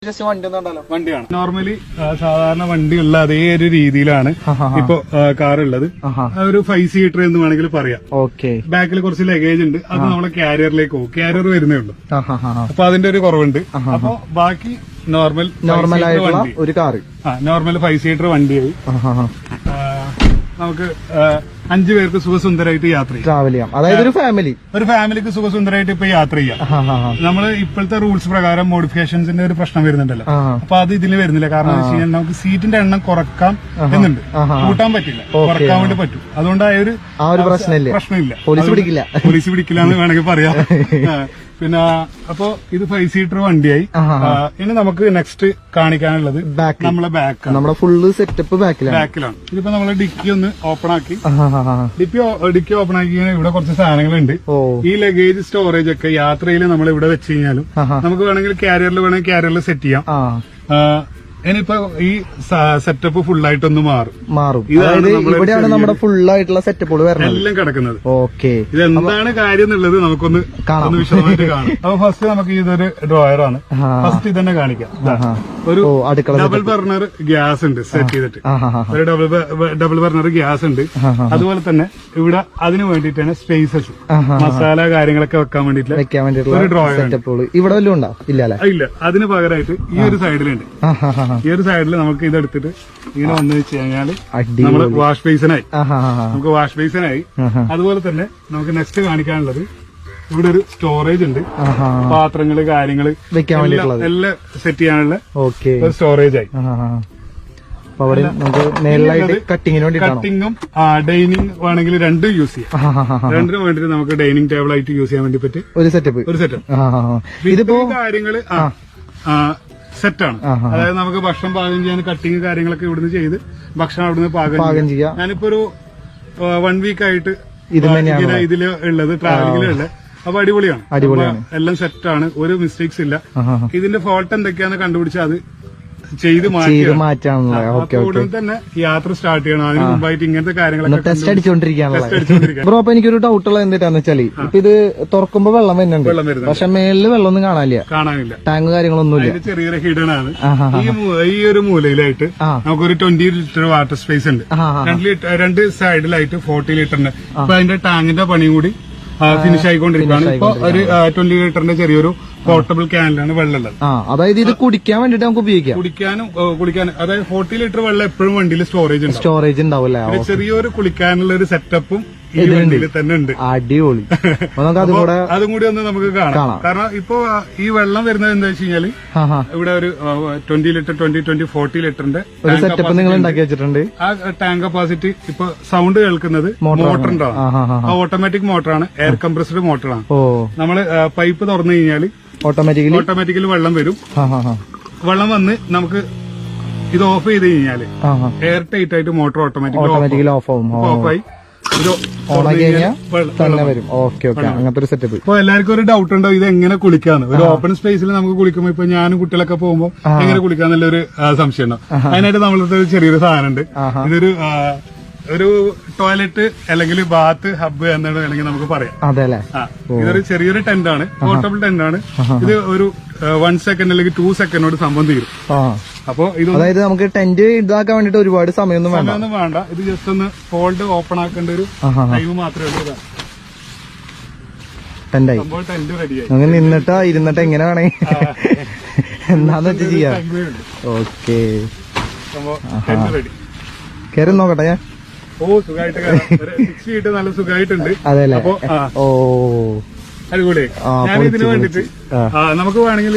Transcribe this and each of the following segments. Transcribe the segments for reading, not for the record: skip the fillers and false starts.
വണ്ടിയാണ് നോർമലി സാധാരണ വണ്ടിയുള്ള അതേ ഒരു രീതിയിലാണ് ഇപ്പൊ കാർ ഉള്ളത്. ഒരു 5 സീറ്റർ എന്ന് വേണമെങ്കിൽ പറയാം. ബാക്കിൽ കുറച്ച് ലഗേജ് ഉണ്ട്, അത് നമ്മളെ ക്യാരിയറിലേക്ക് പോകും. ക്യാരിയർ വരുന്നേ ഉള്ളൂ, അപ്പൊ അതിന്റെ ഒരു കുറവുണ്ട്. അപ്പൊ ബാക്കി നോർമൽ ആയിട്ടുള്ള ഒരു കാർ, നോർമൽ 5 സീറ്റർ വണ്ടിയായി നമുക്ക് 5 പേർക്ക് സുഖസുന്ദരമായിട്ട് യാത്ര ചെയ്യാം, ട്രാവൽ ചെയ്യാം. അതായത് ഒരു ഫാമിലിക്ക് സുഖസുന്ദരമായിട്ട് ഇപ്പൊ യാത്ര ചെയ്യാം. നമ്മള് ഇപ്പോഴത്തെ റൂൾസ് പ്രകാരം മോഡിഫിക്കേഷൻസിന്റെ ഒരു പ്രശ്നം വരുന്നുണ്ടല്ലോ, അപ്പൊ അത് ഇതിന് വരുന്നില്ല. കാരണം എന്താ വെച്ച് കഴിഞ്ഞാൽ നമുക്ക് സീറ്റിന്റെ എണ്ണം കുറക്കാം എന്നുണ്ട്, കൂട്ടാൻ പറ്റില്ല, കുറക്കാൻ വേണ്ടി പറ്റും. അതുകൊണ്ടായ ഒരു പ്രശ്നമില്ല, പോലീസ് പിടിക്കില്ല എന്ന് വേണമെങ്കിൽ പറയാം. പിന്നെ അപ്പോ ഇത് 5 സീറ്റർ വണ്ടിയായി. ഇനി നമുക്ക് നെക്സ്റ്റ് കാണിക്കാനുള്ളത് നമ്മളെ നമ്മുടെ ഫുള്ള് സെറ്റപ്പ് ബാക്കിലാണ്. ഇതിപ്പോ നമ്മള് ഡിക്കി ഒന്ന് ഓപ്പൺ ആക്കി, ഡിക്കി ഓപ്പൺ ആക്കി ഇവിടെ കുറച്ച് സാധനങ്ങളുണ്ട്. ഈ ലഗേജ് സ്റ്റോറേജ് ഒക്കെ യാത്രയിൽ നമ്മൾ ഇവിടെ വെച്ച് കഴിഞ്ഞാലും നമുക്ക് വേണമെങ്കിൽ ക്യാരിയറിൽ സെറ്റ് ചെയ്യാം. ഇനിയിപ്പോ ഈ സെറ്റപ്പ് ഫുള്ളായിട്ടൊന്ന് മാറും. ഇവിടെയാണ് നമ്മുടെ ഫുള്ളായിട്ടുള്ള സെറ്റപ്പുകൾ എല്ലാം കിടക്കുന്നത്. ഇതെന്താണ് കാര്യം എന്നുള്ളത് നമുക്കൊന്ന് വിശദമായിട്ട് കാണാം. അപ്പൊ ഫസ്റ്റ് നമുക്ക് ഇതൊരു ഡ്രോയറാണ്. ഫസ്റ്റ് ഇതന്നെ കാണിക്കാം. ഒരു ഡബിൾ ബർണർ ഗ്യാസ് ഉണ്ട് സെറ്റ് ചെയ്തിട്ട്, ഒരു ഡബിൾ ബർണർ ഗ്യാസ് ഉണ്ട്. അതുപോലെ തന്നെ ഇവിടെ അതിന് വേണ്ടിയിട്ടാണ് സ്പേസസ്, മസാല കാര്യങ്ങളൊക്കെ വെക്കാൻ വേണ്ടിയിട്ടുള്ള ഒരു ഡ്രോയർ. ഇവിടെ ഇല്ല, അതിന് പകരമായിട്ട് ഈ ഒരു സൈഡിലുണ്ട്. ഈ ഒരു സൈഡിൽ നമുക്ക് ഇതെടുത്തിട്ട് ഇങ്ങനെ വന്നു വെച്ച് കഴിഞ്ഞാല് നമ്മള് വാഷ് ബേസിനായി. അതുപോലെ തന്നെ നമുക്ക് നെക്സ്റ്റ് കാണിക്കാനുള്ളത് ഇവിടെ ഒരു സ്റ്റോറേജ് ഉണ്ട്. പാത്രങ്ങള് കാര്യങ്ങള് എല്ലാം സെറ്റ് ചെയ്യാനുള്ള സ്റ്റോറേജ് ആയി. കട്ടിങ്ങും ഡൈനിങ് വേണമെങ്കിൽ രണ്ടും യൂസ് ചെയ്യാം. രണ്ടിനും വേണ്ടിട്ട് നമുക്ക് ഡൈനിങ് ടേബിൾ ആയിട്ട് യൂസ് ചെയ്യാൻ വേണ്ടി പറ്റും ഒരു സെറ്റപ്പ്. ഇതിപ്പോ കാര്യങ്ങള് സെറ്റാണ്. അതായത് നമുക്ക് ഭക്ഷണം പാകം ചെയ്യാൻ കട്ടിങ് കാര്യങ്ങളൊക്കെ ഇവിടുന്ന് ചെയ്ത് ഭക്ഷണം അവിടുന്ന് പാകം ചെയ്യാം. ഞാനിപ്പോ ഒരു 1 വീക്ക് ആയിട്ട് ഇതില് ഉള്ളത്, ട്രാവലിംഗിലുള്ള. അപ്പൊ അടിപൊളിയാണ്, എല്ലാം സെറ്റാണ്, ഒരു മിസ്റ്റേക്സ് ഇല്ല. ഇതിന്റെ ഫോൾട്ട് എന്തൊക്കെയാന്ന് കണ്ടുപിടിച്ചാൽ അത് ചെയ്ത് മാറ്റാനുള്ള തന്നെ യാത്ര സ്റ്റാർട്ട് ചെയ്യണം. അതിന് മുമ്പായിട്ട് ഇങ്ങനത്തെ കാര്യങ്ങളൊക്കെ ടെസ്റ്റ് അടിച്ചോണ്ടിരിക്കുകയാണ്. ബ്രോ, അപ്പൊ എനിക്കൊരു ഡൗട്ടുള്ള എന്താന്ന് വെച്ചാല് ഇപ്പൊ ഇത് തുറക്കുമ്പോ വെള്ളം വരുന്നുണ്ട്, പക്ഷെ മേലില് വെള്ളമൊന്നും കാണാനില്ല, ടാങ്ക് കാര്യങ്ങളൊന്നുമില്ല. ചെറിയൊരു ഹിഡൻ ആണ്. ഈ ഒരു മൂലയിലായിട്ട് നമുക്കൊരു 20 ലിറ്റർ വാട്ടർ സ്പേസ് ഉണ്ട്. 2 സൈഡിലായിട്ട് 40 ലിറ്ററിന്റെ. അപ്പൊ അതിന്റെ ടാങ്കിന്റെ പണി കൂടി ഫിനിഷ് ആയിക്കൊണ്ടിരിക്കുകയാണ്. ഇപ്പൊ ഒരു 20 ലിറ്ററിന്റെ ചെറിയൊരു പോർട്ടബിൾ ക്യാനിലാണ് വെള്ളം ഉള്ളത്. അതായത് ഇത് കുടിക്കാൻ വേണ്ടിട്ട് നമുക്ക് ഉപയോഗിക്കാം, കുളിക്കാനും. അതായത് 40 ലിറ്റർ വെള്ളം എപ്പോഴും വണ്ടിയിൽ സ്റ്റോറേജ് ഉണ്ടാവില്ല. ചെറിയൊരു കുളിക്കാനുള്ള ഒരു സെറ്റപ്പും ഈ വണ്ടിയിൽ തന്നെ ഉണ്ട്. അടിപൊളി. അതും കൂടി ഒന്ന് നമുക്ക് കാണാം. കാരണം ഇപ്പൊ ഈ വെള്ളം വരുന്നത് എന്താ വെച്ച് കഴിഞ്ഞാല് ഇവിടെ ഒരു 20 ലിറ്റർ 40 ലിറ്ററിന്റെ സെറ്റപ്പ് നിങ്ങൾ ഉണ്ടാക്കി വെച്ചിട്ടുണ്ട്. ആ ടാങ്ക് കപ്പാസിറ്റി ഇപ്പൊ സൗണ്ട് കേൾക്കുന്നത് മോട്ടറിന്റെ ഓട്ടോമാറ്റിക് മോട്ടറാണ്, എയർ കംപ്രസ്ഡ് മോട്ടറാണ്. നമ്മള് പൈപ്പ് തുറന്നു കഴിഞ്ഞാല് ഓട്ടോമാറ്റിക്കലി വെള്ളം വരും. വെള്ളം വന്ന് നമുക്ക് ഇത് ഓഫ് ചെയ്ത് കഴിഞ്ഞാല് എയർ ടൈറ്റ് ആയിട്ട് മോട്ടർ ഓട്ടോമാറ്റിക്കലി ഓഫായി അങ്ങനത്തെ ഒരു സെറ്റപ്പ്. ഇപ്പൊ എല്ലാവർക്കും ഒരു ഡൗട്ട് ഉണ്ടാവും ഇത് എങ്ങനെ കുളിക്കാന്ന്. ഒരു ഓപ്പൺ സ്പേസിൽ നമുക്ക് കുളിക്കുമ്പോ ഇപ്പൊ ഞാനും കുട്ടികളൊക്കെ പോകുമ്പോ എങ്ങനെ കുളിക്കാന്നുള്ളൊരു സംശയം ഉണ്ടാവും. അതിനായിട്ട് നമ്മളത്തെ ഒരു ചെറിയൊരു സാധനം ഉണ്ട്. ഒരു ടോയ്ലറ്റ് അല്ലെങ്കിൽ ബാത്ത് ഹബ്ബ് എന്നാണ് വേണമെങ്കിൽ നമുക്ക് പറയാം. ഇതൊരു ചെറിയൊരു ടെന്റാണ്, പോർട്ടബിൾ ടെന്റാണ്. ഇത് ഒരു 1 സെക്കൻഡ് അല്ലെങ്കിൽ 2 സെക്കൻഡോട് സംഭവം തീരും. അപ്പൊ ഇത് അതായത് നമുക്ക് ടെന്റ് ഇതാക്കാൻ വേണ്ടിട്ട് ഒരുപാട് സമയമൊന്നും വേണ്ട. ഇത് ജസ്റ്റ് ഒന്ന് ഫോൾഡ് ഓപ്പൺ ആക്കേണ്ട ഒരു ടൈം മാത്രമേ ഉള്ളൂ. ടെന്റ് റെഡിയായി. അങ്ങനെ ഇരുന്നിട്ട് എങ്ങനെ വേണേ എന്താന്ന് വെച്ചാൽ ചെയ്യാം. ഓക്കെ, കയറി നോക്കട്ടെ ഞാൻ. സുഖമായിട്ട് 6 ഫീറ്റ് നല്ല സുഖമായിട്ടുണ്ട്. അതെല്ലേ? അപ്പൊ അടിപൊളി. ഞാൻ ഇതിന് വേണ്ടിട്ട് നമുക്ക് വേണമെങ്കിൽ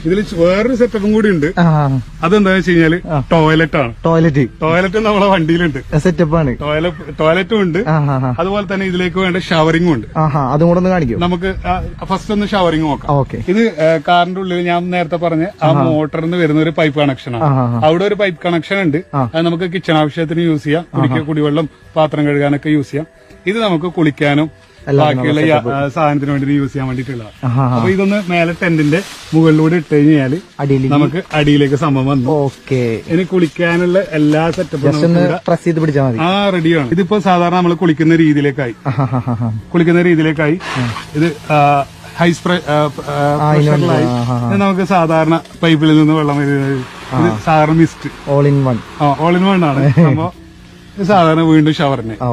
ഇതിൽ വേറൊരു സെറ്റപ്പും കൂടി ഉണ്ട്. അതെന്താ വെച്ച് കഴിഞ്ഞാല് ടോയ്ലറ്റ് നമ്മളെ വണ്ടിയിലുണ്ട്, സെറ്റപ്പാണ്. ടോയ്ലറ്റും ഉണ്ട്, അതുപോലെ തന്നെ ഇതിലേക്ക് വേണ്ട ഷവറിംഗും ഉണ്ട്. അതും കൂടെ ഒന്ന് കാണിക്കും. നമുക്ക് ഫസ്റ്റ് ഒന്ന് ഷവറിംഗ് നോക്കാം. ഇത് കാറിന്റെ ഉള്ളിൽ ഞാൻ നേരത്തെ പറഞ്ഞ ആ മോട്ടറിൽ നിന്ന് വരുന്ന ഒരു പൈപ്പ് കണക്ഷനാണ്. അവിടെ ഒരു പൈപ്പ് കണക്ഷൻ ഉണ്ട്. അത് നമുക്ക് കിച്ചൺ ആവശ്യത്തിന് യൂസ് ചെയ്യാം, കുടിവെള്ളം പാത്രം കഴുകാനൊക്കെ യൂസ് ചെയ്യാം. ഇത് നമുക്ക് കുളിക്കാനും ബാക്കിയുള്ള സാധനത്തിന് വേണ്ടി യൂസ് ചെയ്യാൻ വേണ്ടിട്ടുള്ളതാണ്. അപ്പൊ ഇതൊന്ന് മേലെ ടെന്റിന്റെ മുകളിലൂടെ ഇട്ട് കഴിഞ്ഞാല് നമുക്ക് അടിയിലേക്ക് സംഭവം വന്നു. ഇനി കുളിക്കാനുള്ള എല്ലാ സെറ്റപ്പും പ്രസ് ചെയ്ത് പിടിച്ചാൽ മതി. റെഡിയാണ്. ഇതിപ്പോ സാധാരണ നമ്മൾ കുളിക്കുന്ന രീതിയിലേക്കായി. ഇത് പ്രഷറിലായി നമുക്ക് സാധാരണ പൈപ്പിൽ നിന്ന് വെള്ളം വരുന്നത് ഇത് സാധാരണ മിസ്റ്റ് ഓൾ ഇൻ വൺ ആണ് സംഭവം. സാധാരണ വീണ്ടും ഷവറിന് ആ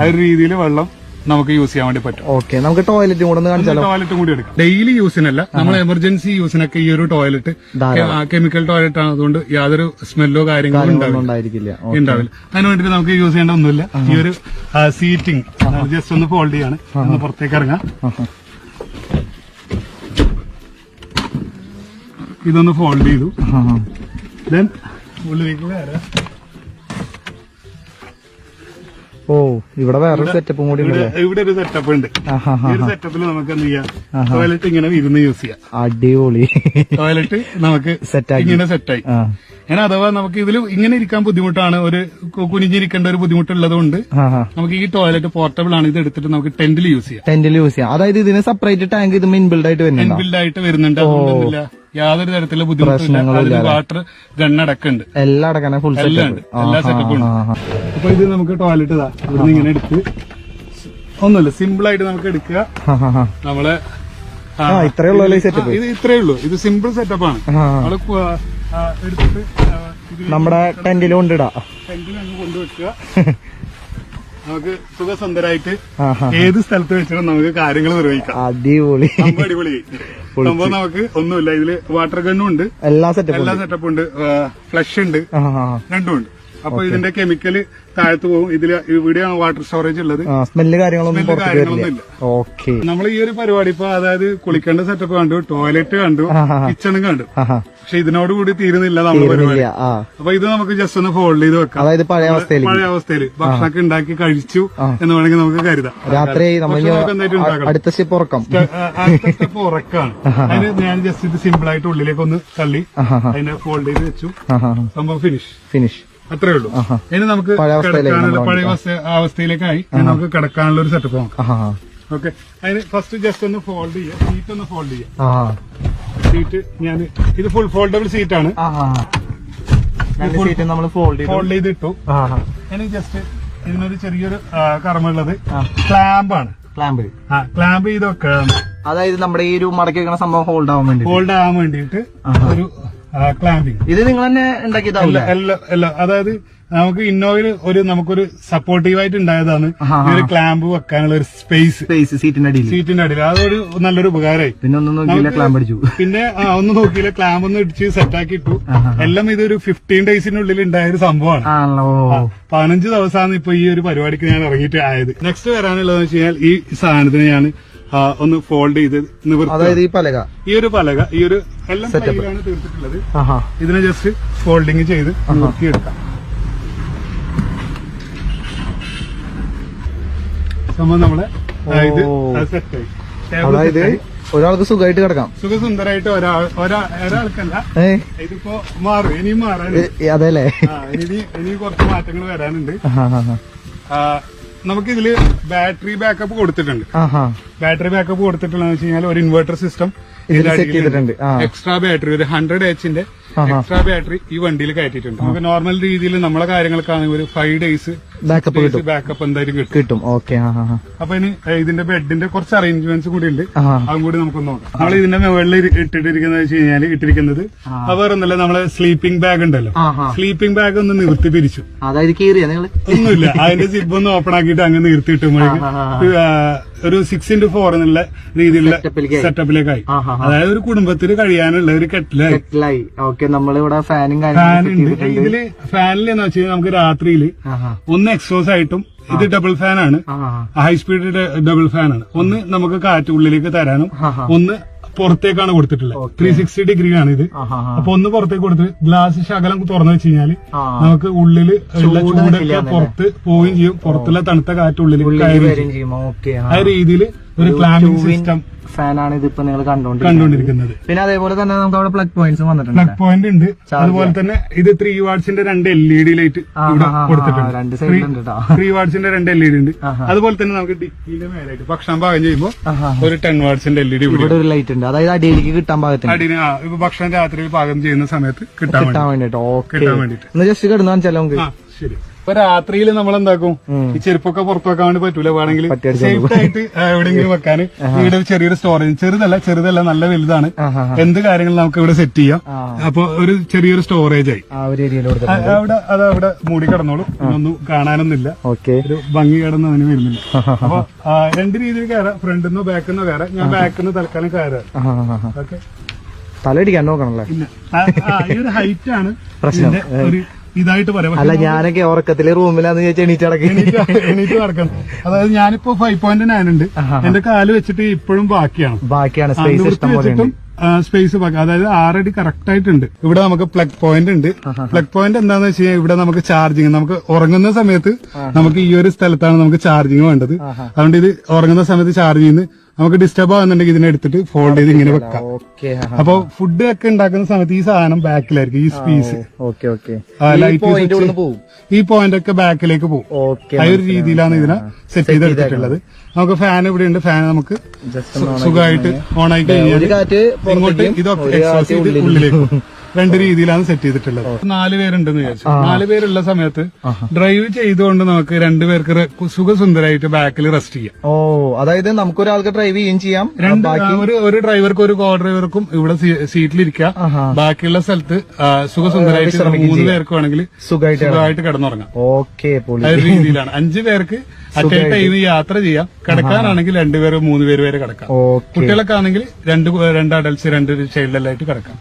ഒരു രീതിയിൽ വെള്ളം നമുക്ക് യൂസ് ചെയ്യാൻ വേണ്ടി പറ്റും. ഓക്കെ, നമുക്ക് ടോയ്ലറ്റും കൂടെ ടോയ്ലറ്റും കൂടി എടുക്കാം. ഡെയിലി യൂസിനല്ല, നമ്മൾ എമർജൻസി യൂസിനൊക്കെ ഈ ഒരു ടോയ്ലറ്റ് കെമിക്കൽ ടോയ്ലറ്റ് ആണ്, അതുകൊണ്ട് യാതൊരു സ്മെല്ലോ കാര്യങ്ങളോ ഉണ്ടാവില്ല. അതിന് വേണ്ടിട്ട് നമുക്ക് യൂസ് ചെയ്യേണ്ട ഒന്നുമില്ല. ഈ ഒരു സീറ്റിംഗ് ജസ്റ്റ് ഒന്ന് ഫോൾഡ് ചെയ്യാണ്, ഒന്ന് പുറത്തേക്ക് ഇറങ്ങാം. ഇതൊന്ന് ഫോൾഡ് ചെയ്തു, ദെൻ ഉള്ളിലേക്ക് വരാം. ഓ, ഇവിടെ വേറൊരു സെറ്റപ്പും കൂടി ഇവിടെ ഒരു സെറ്റപ്പ് ഉണ്ട്. ഈ ഒരു സെറ്റപ്പിൽ നമുക്ക് എന്ത് ചെയ്യാം, ടോയ്ലറ്റ് ഇങ്ങനെ ഇരുന്ന് യൂസ് ചെയ്യാം. അടിപൊളി ടോയ്ലറ്റ് നമുക്ക് ഇങ്ങനെ സെറ്റായി. അങ്ങനെ അഥവാ നമുക്ക് ഇതിൽ ഇങ്ങനെ ഇരിക്കാൻ ബുദ്ധിമുട്ടാണ്, ഒരു കുനിഞ്ഞിരിക്കേണ്ട ഒരു ബുദ്ധിമുട്ടുള്ളത് കൊണ്ട് നമുക്ക് ഈ ടോയ്ലറ്റ് പോർട്ടബിൾ ആണ്. ഇത് എടുത്തിട്ട് നമുക്ക് ടെന്റിൽ യൂസ് ചെയ്യാം. അതായത് ഇതിന് സെപ്പറേറ്റ് ടാങ്ക് ഇത് ഇൻബിൽഡ് ആയിട്ട് വരുന്നുണ്ട്. അതുകൊണ്ടൊന്നുമില്ല, യാതൊരു തരത്തിലുള്ള ബുദ്ധിമുട്ടില്ല. വാട്ടർ ഗണ്ണടക്കുണ്ട്, എല്ലാം അടക്കാന ഫുൾ എല്ലാം ഉണ്ട്, എല്ലാ സെറ്റപ്പും ഉണ്ട്. അപ്പൊ ഇത് നമുക്ക് ടോയ്ലറ്റ് ഇവിടുന്ന് ഇങ്ങനെ എടുത്ത് ഒന്നുമില്ല, സിമ്പിൾ ആയിട്ട് നമുക്ക് എടുക്കുക. നമ്മള് ഇത് ഇത്രയേ ഉള്ളൂ, ഇത് സിമ്പിൾ സെറ്റപ്പാണ്. നമ്മള് എടുത്തിട്ട് നമ്മുടെ ടെന്റിൽ കൊണ്ടിടാം, ടെന്റിൽ അങ്ങ് കൊണ്ടുവെക്കുക. നമുക്ക് സുഖസുന്ദരായിട്ട് ഏത് സ്ഥലത്ത് വെച്ചിട്ടും നമുക്ക് കാര്യങ്ങൾ നിർവഹിക്കാം. അടിപൊളി അടിപൊളി സംഭവം. നമുക്ക് ഒന്നുമില്ല, ഇതില് വാട്ടർ ഗണ്ണും ഉണ്ട്, എല്ലാ സെറ്റപ്പും ഉണ്ട്, ഫ്ലഷ് ഉണ്ട്, രണ്ടും ഉണ്ട്. അപ്പൊ ഇതിന്റെ കെമിക്കല് താഴത്ത് പോകും. ഇതില് ഇവിടെയാണ് വാട്ടർ സ്റ്റോറേജ് ഉള്ളത്. സ്മെല്ല് കാര്യങ്ങളൊന്നും ഇല്ല. നമ്മൾ ഈ ഒരു പരിപാടി ഇപ്പൊ അതായത് കുളിക്കേണ്ട സെറ്റപ്പ് കണ്ടു, ടോയ്ലറ്റ് കണ്ടു, കിച്ചണും കണ്ടു. പക്ഷെ ഇതിനോട് കൂടി തീരുന്നില്ല നമ്മുടെ പരിപാടി. അപ്പൊ ഇത് നമുക്ക് ജസ്റ്റ് ഒന്ന് ഫോൾഡ് ചെയ്ത് വെക്കാം. അതായത് പഴയ അവസ്ഥയിൽ ഭക്ഷണമൊക്കെ ഉണ്ടാക്കി കഴിച്ചു എന്ന് വേണമെങ്കിൽ നമുക്ക് കരുതാം. രാത്രി അടുത്ത സ്റ്റെപ്പ് ഉറക്കാണ്. അതിന് ഞാൻ ജസ്റ്റ് ഇത് സിമ്പിൾ ആയിട്ട് ഉള്ളിലേക്ക് ഒന്ന് തള്ളി അതിനെ ഫോൾഡ് ചെയ്ത് വെച്ചു. സംഭവം ഫിനിഷ്. അത്രേ ഉള്ളൂ. ഇനി നമുക്ക് പഴയ അവസ്ഥയിലേക്കായി നമുക്ക് കിടക്കാനുള്ള ഒരു സെറ്റപ്പ് നോക്കാം. ഓക്കെ, അതിന് ഫസ്റ്റ് ജസ്റ്റ് ഒന്ന് ഫോൾഡ് ചെയ്യാം, സീറ്റ് ഒന്ന് ഫോൾഡ് ചെയ്യാം. സീറ്റ് ഞാൻ ഇത് ഫുൾ ഫോൾഡബിൾ സീറ്റാണ്. ഫോൾഡ് ചെയ്തിട്ടു. ഇനി ജസ്റ്റ് ഇതിനൊരു ചെറിയൊരു കർമ്മുള്ളത് ക്ലാമ്പാണ്. ക്ലാമ്പ് ചെയ്ത് വെക്കുകയാണ്. അതായത് നമ്മുടെ ഈ ഒരു മടക്കി വെക്കുന്ന സംഭവം ഹോൾഡ് ആവാൻ വേണ്ടിയിട്ട് ഒരു ക്ലാമ്പിങ്. ഇത് നിങ്ങൾ തന്നെ ഉണ്ടാക്കിയതല്ല? അതായത് നമുക്ക് ഇന്നോവയിൽ നമുക്കൊരു സപ്പോർട്ടീവായിട്ട് ഉണ്ടായതാണ് ഒരു ക്ലാമ്പ് വെക്കാനുള്ള ഒരു സ്പേസ് സീറ്റിന്റെ അടിയിൽ. അതൊരു നല്ലൊരു ഉപകാരമായി. പിന്നെ ഒന്നും നോക്കിയില്ല, ക്ലാമ്പ് അടിച്ചു. പിന്നെ ഒന്നും നോക്കിയില്ല, ക്ലാമ്പ് ഒന്ന് ഇടിച്ച് സെറ്റാക്കി ഇട്ടു. എല്ലാം ഇതൊരു 15 ഡേയ്സിനുള്ളിൽ ഉണ്ടായ ഒരു സംഭവമാണ്. 15 ദിവസമാണ് ഇപ്പൊ ഈ ഒരു പരിപാടിക്ക് ഞാൻ ഇറങ്ങിയിട്ട് ആയത്. നെക്സ്റ്റ് വരാനുള്ളതെന്ന് വെച്ച് കഴിഞ്ഞാൽ ഈ സാധനത്തിന് ഞാൻ ഒന്ന് ഫോൾഡ് ചെയ്ത് അതായത് ഈ ഒരു പലക ഈ ഒരു എല്ലാം പ്ലൈയിലാണ് തീർത്തിട്ടുള്ളത്. ഇതിനെ ജസ്റ്റ് ഫോൾഡിങ് ചെയ്ത് നിർത്തിയെടുക്കാം. സംഭവം നമ്മളെ ഇത് സെറ്റായി. അതായത് ഒരാൾക്ക് സുഖമായിട്ട് കിടക്കാം, സുഖസുന്ദരായിട്ട്. ഒരാൾക്കല്ല, ഇതിപ്പോ മാറും, ഇനിയും മാറാൻ. അതെല്ലേ, ഇനി കുറച്ച് മാറ്റങ്ങൾ വരാനുണ്ട്. നമുക്കിതില് ബാറ്ററി ബാക്കപ്പ് കൊടുത്തിട്ടുണ്ട്. ബാറ്ററി ബാക്കപ്പ് കൊടുത്തിട്ടുള്ളതെന്ന് വെച്ച് കഴിഞ്ഞാൽ ഒരു ഇൻവെർട്ടർ സിസ്റ്റം എക്സ്ട്രാ ബാറ്ററി, ഒരു 100H എക്സ്ട്രാ ബാറ്ററി ഈ വണ്ടിയിൽ കയറ്റിയിട്ടുണ്ട്. നമുക്ക് നോർമൽ രീതിയിൽ നമ്മളെ കാര്യങ്ങൾക്കാണെങ്കിൽ ഒരു 5 ഡേയ്സ് ബാക്കപ്പ് എന്തായാലും കിട്ടും. അപ്പൊ ഇനി ഇതിന്റെ ബെഡിന്റെ കുറച്ച് അറേഞ്ച്മെന്റ്സ് കൂടി ഉണ്ട്, അതും കൂടി നമുക്ക് നോക്കാം. നമ്മൾ ഇതിന്റെ മുകളിൽ ഇട്ടിരിക്കുന്നത് വേറൊന്നല്ല, നമ്മളെ സ്ലീപ്പിംഗ് ബാഗ് ഉണ്ടല്ലോ, സ്ലീപ്പിംഗ് ബാഗ് ഒന്ന് നിർത്തി പിരിച്ചു. അതായത് ഒന്നുമില്ല, അതിന്റെ സിബ് ഒന്ന് ഓപ്പൺ ആക്കിയിട്ട് അങ്ങനെ നിർത്തി കിട്ടുമ്പോഴേക്കും ഒരു 6x4 എന്നുള്ള രീതിയിലുള്ള സെറ്റപ്പിലേക്കായി. അതായത് ഒരു കുടുംബത്തിൽ കഴിയാനുള്ള ഒരു കെറ്റിലായി. നമ്മളിവിടെ ഇതില് ഫാനിൽ എന്ന് വെച്ച് കഴിഞ്ഞാൽ നമുക്ക് രാത്രിയിൽ ഒന്ന് എക്സോസ് ആയിട്ടും, ഇത് ഡബിൾ ഫാനാണ്, ഹൈ സ്പീഡ് ഡബിൾ ഫാനാണ്. ഒന്ന് നമുക്ക് കാറ്റ് ഉള്ളിലേക്ക് തരാനും, ഒന്ന് പുറത്തേക്കാണ് കൊടുത്തിട്ടുള്ളത്. 360 ഡിഗ്രിയാണ് ഇത്. അപ്പൊ ഒന്ന് പുറത്തേക്ക് കൊടുത്ത് ഗ്ലാസ് ശകലം തുറന്നു വെച്ച് കഴിഞ്ഞാല് നമുക്ക് ഉള്ളില് ഉള്ള ചൂടൊക്കെ പുറത്ത് പോവുകയും ചെയ്യും, പുറത്തുള്ള തണുത്ത കാറ്റ് ഉള്ളിലേക്ക് കയറുകയും ചെയ്യും. ആ രീതിയിൽ ഒരു ക്ലാമ്പിംഗ് സിസ്റ്റം ഫാനാണ് ഇതിപ്പോ നിങ്ങൾ കണ്ടുകൊണ്ടിരിക്കുന്നത്. പിന്നെ അതേപോലെ തന്നെ നമുക്ക് അവിടെ പ്ലഗ് പോയിന്റ്സ് വന്നിട്ടുണ്ട്. പ്ലഗ് പോയിന്റ് ഉണ്ട്. അതുപോലെ തന്നെ ഇത് 3 വാട്ട്സിന്റെ 2 LED ലൈറ്റ് ഇവിടെ കൊടുത്തിട്ടുണ്ട്. 3 വാട്ട്സിന്റെ 2 LED ഉണ്ട്. അതുപോലെ തന്നെ നമുക്ക് ഡിക്കിന്റെ മേലായിട്ട് ഭക്ഷണം പാകം ചെയ്യുമ്പോൾ ഒരു 10 വാട്ട്സിന്റെ LED ഇവിടെ ഒരു ലൈറ്റ് ഉണ്ട്. അതായത് അടിയിലേക്ക് കിട്ടാൻ പാകത്തിന്, ഇപ്പൊ ഭക്ഷണം രാത്രി പാകം ചെയ്യുന്ന സമയത്ത് കിട്ടാൻ വേണ്ടിട്ട്. ജസ്റ്റ് കിടന്നു വെച്ചാലോ നമുക്ക്. ശരി. ഇപ്പൊ രാത്രിയിൽ നമ്മൾ എന്താക്കും ഈ ചെരുപ്പൊക്കെ പുറത്തു വെക്കാൻ വേണ്ടി പറ്റൂല, വേണമെങ്കിൽ സേഫ് ആയിട്ട് എവിടെയെങ്കിലും വെക്കാൻ ഇവിടെ ചെറിയൊരു സ്റ്റോറേജ്, ചെറുതല്ല നല്ല വലുതാണ്. എന്ത് കാര്യങ്ങളും നമുക്ക് ഇവിടെ സെറ്റ് ചെയ്യാം. അപ്പൊ ഒരു ചെറിയൊരു സ്റ്റോറേജ് ആയി അവിടെ മൂടി കിടന്നോളൂ, ഒന്നും കാണാനൊന്നുമില്ല, ഒരു ഭംഗി കിടന്ന് അതിന് വരുന്നില്ല. അപ്പൊ രണ്ട് രീതിയിൽ കയറാം, ഫ്രണ്ടിൽ നിന്നോ ബാക്കിൽ നിന്നോ കയറാം. ഞാൻ ബാക്കിൽ നിന്ന് തൽക്കാലം കയറാം. ഓക്കെ, തലയിടിക്കാൻ നോക്കണല്ലേ? ഇല്ല, ഈ ഒരു ഹൈറ്റ് ആണ് ഇതിന്റെ ഒരു ഇതായിട്ട് പറയാം. അല്ല, ഞാനൊക്കെ ഉറക്കത്തില് റൂമിലാന്ന് ചോദിച്ചാൽ എണീറ്റ് നടക്കണം. അതായത് ഞാനിപ്പോ 5.9 ഉണ്ട്, എന്റെ കാല് വെച്ചിട്ട് ഇപ്പോഴും ബാക്കിയാണ് സ്പേസ് ബാക്കി. അതായത് 6 അടി കറക്റ്റ് ആയിട്ടുണ്ട്. ഇവിടെ നമുക്ക് പ്ലഗ് പോയിന്റ് ഉണ്ട്. പ്ലഗ് പോയിന്റ് എന്താന്ന് വെച്ച് കഴിഞ്ഞാൽ ഇവിടെ നമുക്ക് ചാർജിങ്, നമുക്ക് ഉറങ്ങുന്ന സമയത്ത് നമുക്ക് ഈ ഒരു സ്ഥലത്താണ് നമുക്ക് ചാർജിങ് വേണ്ടത്. അതുകൊണ്ട് ഇത് ഉറങ്ങുന്ന സമയത്ത് ചാർജ് ചെയ്യുന്നത് നമുക്ക് ഡിസ്റ്റർബ് ആകുന്നുണ്ടെങ്കിൽ ഇതിനെ എടുത്തിട്ട് ഫോൾഡ് ചെയ്ത് ഇങ്ങനെ വെക്കാം. അപ്പൊ ഫുഡ് ഒക്കെ ഉണ്ടാക്കുന്ന സമയത്ത് ഈ സാധനം ബാക്കിലായിരിക്കും, ഈ സ്പീസ് ഈ പോയിന്റ് ഒക്കെ ബാക്കിലേക്ക് പോകും. ആ ഒരു രീതിയിലാണ് ഇതിനെ സെറ്റ് ചെയ്തെടുത്തിട്ടുള്ളത്. നമുക്ക് ഫാൻ ഇവിടെ ഉണ്ട്. ഫാൻ നമുക്ക് സുഖമായിട്ട് ഓൺ ആയി കഴിഞ്ഞാൽ ഇങ്ങോട്ട് ഇതൊക്കെ എക്സോസ്റ്റ് ചെയ്ത് ഉള്ളിലേക്ക് രണ്ട് രീതിയിലാണ് സെറ്റ് ചെയ്തിട്ടുള്ളത്. 4 പേരുണ്ടെന്ന് വിചാരിച്ചു. 4 പേരുള്ള സമയത്ത് ഡ്രൈവ് ചെയ്തുകൊണ്ട് നമുക്ക് 2 പേർക്ക് സുഖസുന്ദരമായിട്ട് ബാക്കിൽ റെസ്റ്റ് ചെയ്യാം. അതായത് നമുക്ക് ഒരാൾക്ക് ഡ്രൈവ് ചെയ്യുകയും ചെയ്യാം. ഒരു ഡ്രൈവർക്കും ഒരു കോ ഡ്രൈവർക്കും ഇവിടെ സീറ്റിലിരിക്കാം. ബാക്കിയുള്ള സ്ഥലത്ത് സുഖസുന്ദരമായിട്ട് 3 പേർക്ക് വേണമെങ്കിൽ സുഖമായിട്ട് കിടന്നുറങ്ങാം. ആ രീതിയിലാണ്. 5 പേർക്ക് അറ്റ് എ ടൈം യാത്ര ചെയ്യാം. കിടക്കാനാണെങ്കിൽ 2 പേര് 3 പേര് വരെ കിടക്കാം. കുട്ടികളൊക്കെ ആണെങ്കിൽ 2 അഡൽട്സ് 2 ചൈൽഡ് ആയിട്ട് കിടക്കാം.